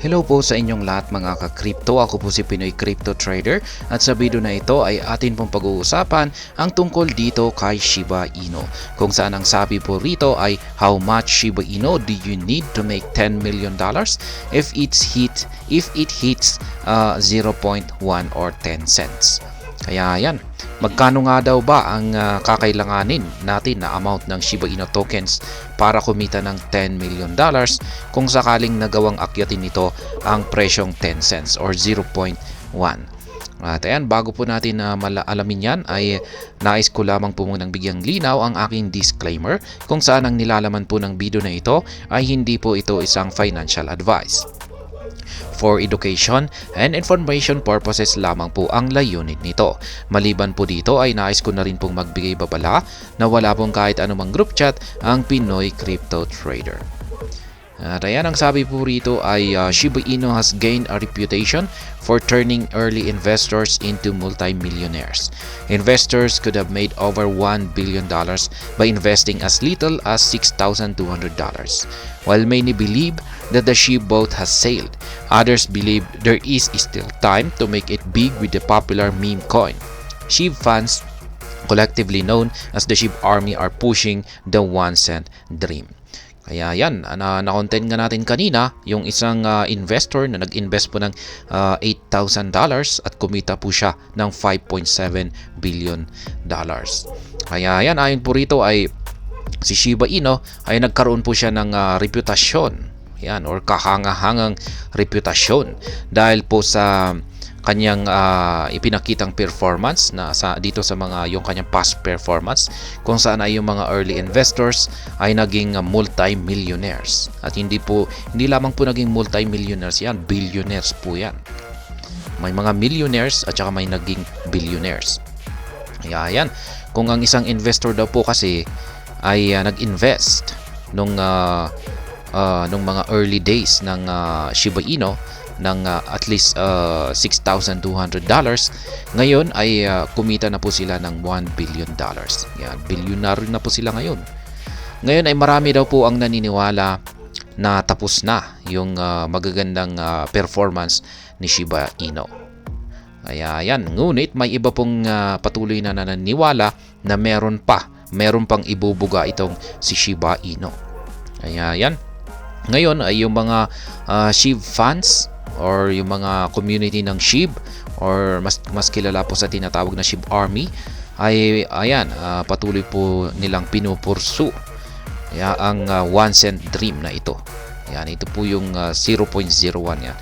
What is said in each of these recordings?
Hello po sa inyong lahat mga ka-crypto. Ako po si Pinoy Crypto Trader at sa video na ito ay atin pong pag-uusapan ang tungkol dito kay Shiba Inu. Kung saan ang sabi po rito ay how much Shiba Inu do you need to make $10 million if it hits 0.1 or 10 cents. Kaya yan, magkano nga daw ba ang kakailanganin natin na amount ng Shiba Inu tokens para kumita ng $10 million kung sakaling nagawang akyatin nito ang presyong 10 cents or 0.1. At ayan, bago po natin alamin yan ay nais ko lamang po munang bigyang linaw ang aking disclaimer kung saan ang nilalaman po ng video na ito ay hindi po ito isang financial advice. For education and information purposes lamang po ang layunin nito. Maliban po dito ay nais ko na rin pong magbigay babala na wala pong kahit anumang group chat ang Pinoy Crypto Trader. At ayan, ang sabi po rito ay Shiba Inu has gained a reputation for turning early investors into multi-millionaires. Investors could have made over $1 billion by investing as little as $6,200. While many believe that the ship boat has sailed, others believe there is still time to make it big with the popular meme coin. SHIB fans, collectively known as the SHIB Army, are pushing the 1 cent dream. Kaya yan, na-content nga natin kanina yung isang investor na nag-invest po ng $8,000 at kumita po siya ng $5.7 billion. Kaya yan, ayon po rito ay si Shiba Inu ay nagkaroon po siya ng reputasyon, yan, or kahangahangang reputasyon dahil po sa kanyang ipinakitang performance na dito sa mga yung kanyang past performance kung saan ay yung mga early investors ay naging multi-millionaires. At hindi lamang po naging multi-millionaires yan, billionaires po yan. May mga millionaires at saka may naging billionaires. Kaya yan, kung ang isang investor daw po kasi ay nag-invest nung mga early days ng Shiba Inu ng at least $6,200, ngayon ay kumita na po sila ng $1 billion. Yan, bilyonaryo na po sila ngayon. Ngayon ay marami daw po ang naniniwala na tapos na yung magagandang performance ni Shiba Inu. Kaya yan, ngunit may iba pong patuloy na naniniwala na meron pang ibubuga itong si Shiba Inu. Kaya yan, ngayon ay yung mga SHIB fans or yung mga community ng SHIB or mas kilala po sa tinatawag na SHIB Army ay ayan, patuloy po nilang pinupursu ang 1 cent dream na ito. Yan, ito po yung 0.01 yan.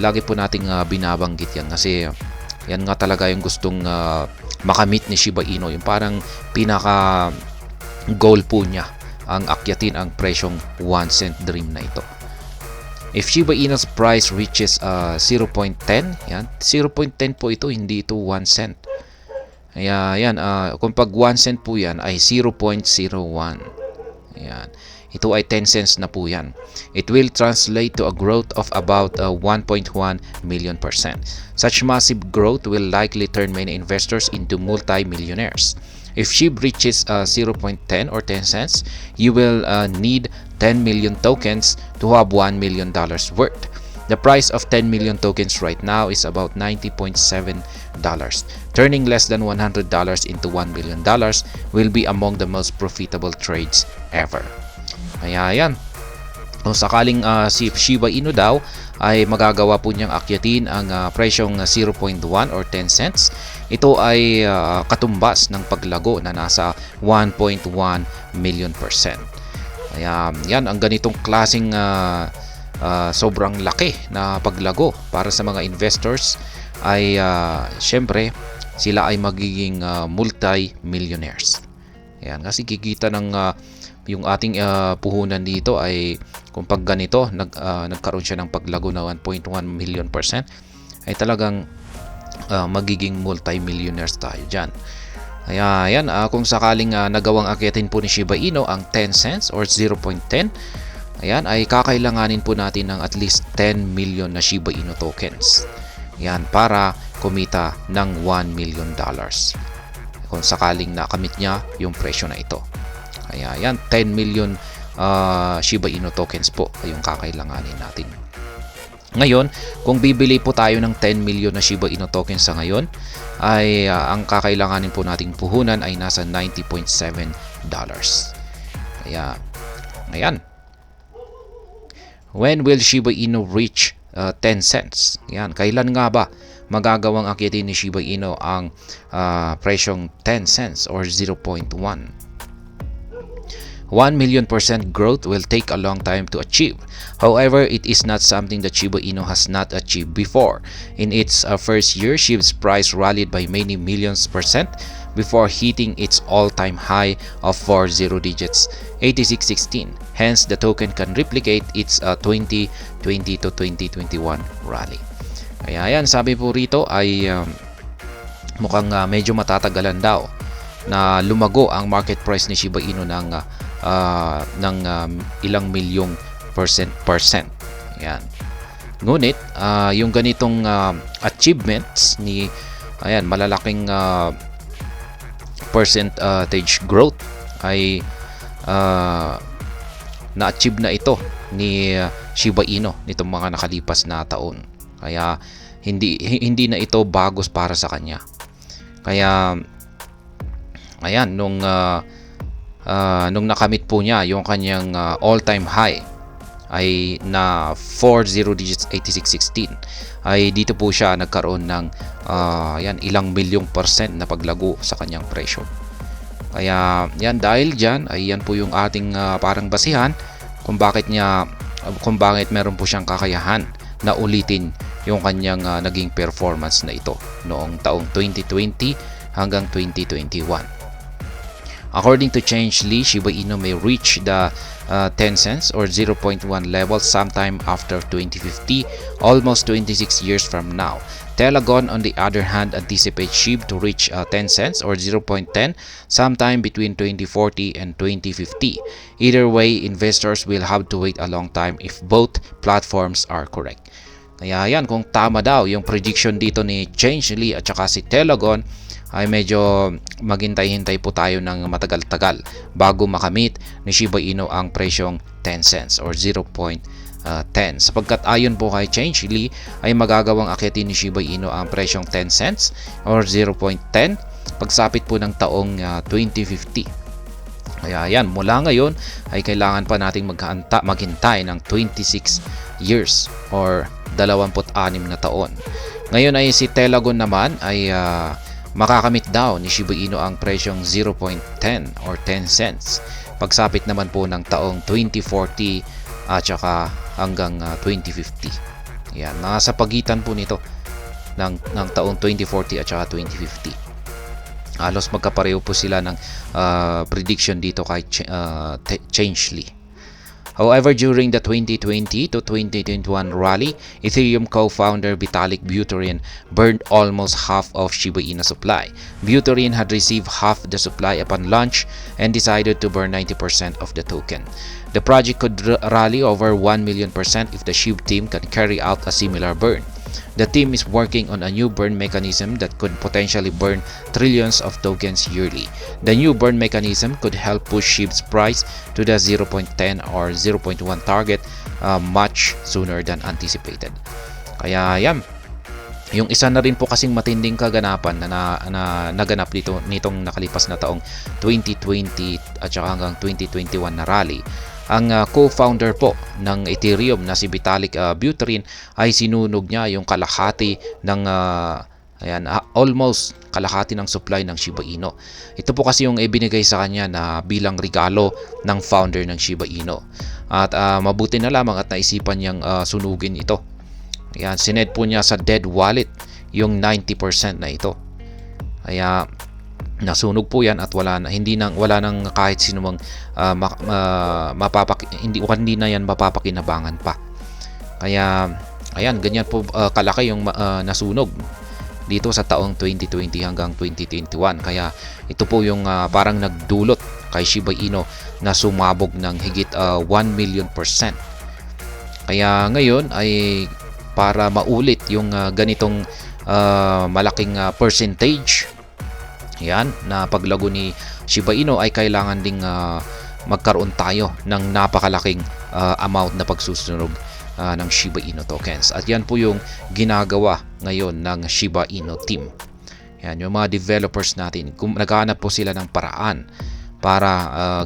Lagi po nating binabanggit yan kasi yan nga talaga yung gustong makamit ni Shiba Inu, yung parang pinaka goal po niya ang akyatin ang presyong 1 cent dream na ito. If Shiba Inu's price reaches 0.10, yan, 0.10 po ito, hindi ito 1 cent. Kaya yan, kung pag 1 cent po yan ay 0.01. Yan. Ito ay 10 cents na po yan. It will translate to a growth of about 1.1 million %. Such massive growth will likely turn many investors into multi-millionaires. If SHIB reaches 0.10 or 10 cents, you will need 10 million tokens to have $1 million worth. The price of 10 million tokens right now is about $90.7. Turning less than $100 into $1 million will be among the most profitable trades ever. Kaya yan, kung sakaling si Shiba Inu daw ay magagawa po niyang akyatin ang presyong 0.1 or 10 cents, ito ay katumbas ng paglago na nasa 1.1 million %. Kaya yan, ang ganitong klaseng sobrang laki na paglago para sa mga investors ay syempre sila ay magiging multi-millionaires. Yan, kasi kikita ng yung ating puhunan dito ay kung pag ganito nagkaroon siya ng paglago na 1.1 million %, ay talagang magiging multi-millionaires tayo dyan. Kaya yan, kung sakaling nagawang akyatin po ni Shiba Inu ang 10 cents or 0.10, ayan, ay kakailanganin po natin ng at least 10 million na Shiba Inu tokens. Yan, para kumita ng $1 million kung sakaling nakamit niya yung presyo na ito. Kaya yan, 10 million Shiba Inu tokens po ay yung kakailanganin natin. Ngayon, kung bibili po tayo ng 10 million na Shiba Inu tokens sa ngayon, ay ang kakailanganin po nating puhunan ay nasa $90.7. Kaya, ayan. When will Shiba Inu reach 10 cents? Yan, kailan nga ba magagawang akitin ni Shiba Inu ang presyong 10 cents or 0.1? 1 million % growth will take a long time to achieve. However, it is not something that Shiba Inu has not achieved before. In its first year, SHIB's price rallied by many millions % before hitting its all-time high of 40 digits, 8616. Hence, the token can replicate its 2020 to 2021 rally. Kaya yan, sabi po rito ay mukhang medyo matatagalan daw na lumago ang market price ni Shiba Inu ng ilang milyong percent. Yan. Ngunit yung ganitong achievements ni malalaking percentage growth ay na-achieve na ito ni Shiba Inu nitong mga nakalipas na taon. Kaya hindi na ito bagos para sa kanya. Kaya ayan, nung nakamit po niya yung kanyang all-time high ay na 40 digits, 8616, ay dito po siya nagkaroon ng ilang milyong % na paglago sa kanyang presyo. Kaya yan, dahil dyan ay yan po yung ating parang basihan kung bakit meron po siyang kakayahan na ulitin yung kanyang naging performance na ito noong taong 2020 hanggang 2021. According to Change Lee, Shiba Inu may reach the 10 cents or 0.1 level sometime after 2050, almost 26 years from now. Telegon, on the other hand, anticipates SHIB to reach 10 cents or 0.10 sometime between 2040 and 2050. Either way, investors will have to wait a long time if both platforms are correct. Kaya yan, kung tama daw yung prediction dito ni Change Lee at saka si Telegon, ay medyo maghintay-hintay po tayo ng matagal-tagal bago makamit ni Shiba Inu ang presyong 10 cents or 0.10. Sapagkat ayon po kay Change Lee ay magagawang akitin ni Shiba Inu ang presyong 10 cents or 0.10 pagsapit po ng taong 2050. Kaya yan, mula ngayon ay kailangan pa nating maghintay ng 26 years or 26 na taon. Ngayon ay si Telegon naman ay makakamit daw ni Shiba Inu ang presyong 0.10 or 10 cents pagsapit naman po ng taong 2040 at saka hanggang 2050. Yan, nasa pagitan po nito ng taong 2040 at saka 2050. Halos magkapareho po sila ng prediction dito kay Change Lee. However, during the 2020 to 2021 rally, Ethereum co-founder Vitalik Buterin burned almost half of Shiba Inu supply. Buterin had received half the supply upon launch and decided to burn 90% of the token. The project could rally over 1 million % if the SHIB team can carry out a similar burn. The team is working on a new burn mechanism that could potentially burn trillions of tokens yearly. The new burn mechanism could help push SHIB's price to the 0.10 or 0.1 target much sooner than anticipated. Kaya yan, yung isa na rin po kasing matinding kaganapan na naganap dito nitong nakalipas na taong 2020 at saka hanggang 2021 na rally. Ang co-founder po ng Ethereum na si Vitalik Buterin ay sinunog niya yung kalahati ng almost kalahati ng supply ng Shiba Inu. Ito po kasi yung ibinigay sa kanya na bilang regalo ng founder ng Shiba Inu. At mabuti na lamang at naisipan niyang sunugin ito. Ayan, sined po niya sa dead wallet yung 90% na ito. Kaya nasunog po yan at wala nang kahit sino mang hindi na yan mapapakinabangan pa. Kaya ayan, ganyan po kalaki yung nasunog dito sa taong 2020 hanggang 2021. Kaya ito po yung parang nagdulot kay Shiba Inu na sumabog ng higit 1 million %. Kaya ngayon ay para maulit yung ganitong malaking percentage yan na paglago ni Shiba Inu ay kailangan ding magkaroon tayo ng napakalaking amount na pagsusunog ng Shiba Inu tokens. At yan po yung ginagawa ngayon ng Shiba Inu team. Yan, yung mga developers natin, naghahanap po sila ng paraan para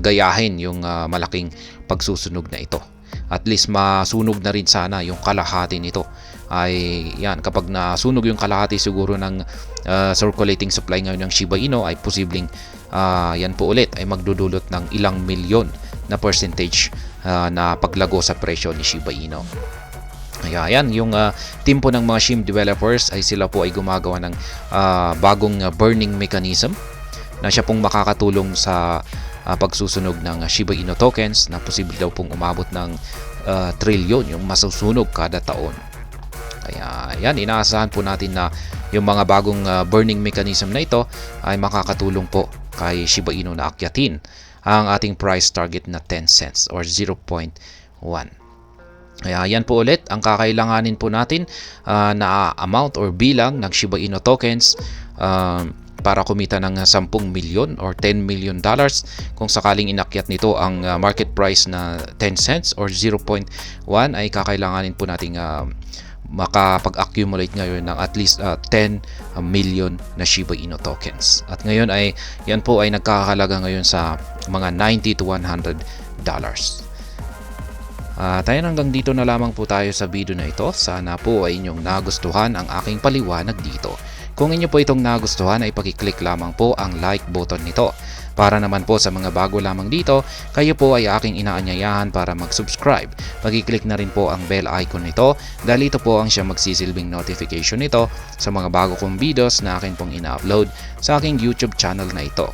gayahin yung malaking pagsusunog na ito. At least masunog na rin sana yung kalahati nito. Ay yan, kapag nasunog yung kalahati siguro ng circulating supply ngayon ng Shiba Inu, ay posibleng yan po ulit ay magdudulot ng ilang milyon na percentage na paglago sa presyo ni Shiba Inu. Kaya yan, yung team po ng mga SHIB developers ay sila po ay gumagawa ng bagong burning mechanism na siya pong makakatulong sa pagsusunog ng Shiba Inu tokens na posible daw pong umabot ng trilyon yung masusunog kada taon. Kaya yan, inaasahan po natin na yung mga bagong burning mechanism na ito ay makakatulong po kay Shiba Inu na akyatin ang ating price target na 10 cents or 0.1. Kaya yan po ulit ang kakailanganin po natin na amount or bilang ng Shiba Inu tokens para kumita ng 10 milyon or 10 million dollars. Kung sakaling inakyat nito ang market price na 10 cents or 0.1 ay kakailanganin po nating makapag-accumulate ngayon ng at least 10 million na Shiba Inu tokens. At ngayon ay yan po ay nagkakahalaga ngayon sa mga 90 to 100 dollars. Tayo hanggang dito na lamang po tayo sa video na ito. Sana po ay inyong nagustuhan ang aking paliwanag dito. Kung inyo po itong nagustuhan ay pakiclick lamang po ang like button nito. Para naman po sa mga bago lamang dito, kayo po ay aking inaanyayahan para mag-subscribe. Pakiclick na rin po ang bell icon nito dahil ito po ang siyang magsisilbing notification nito sa mga bago kong videos na akin pong ina-upload sa aking YouTube channel na ito.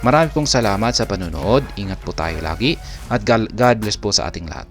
Marami pong salamat sa panonood. Ingat po tayo lagi at God bless po sa ating lahat.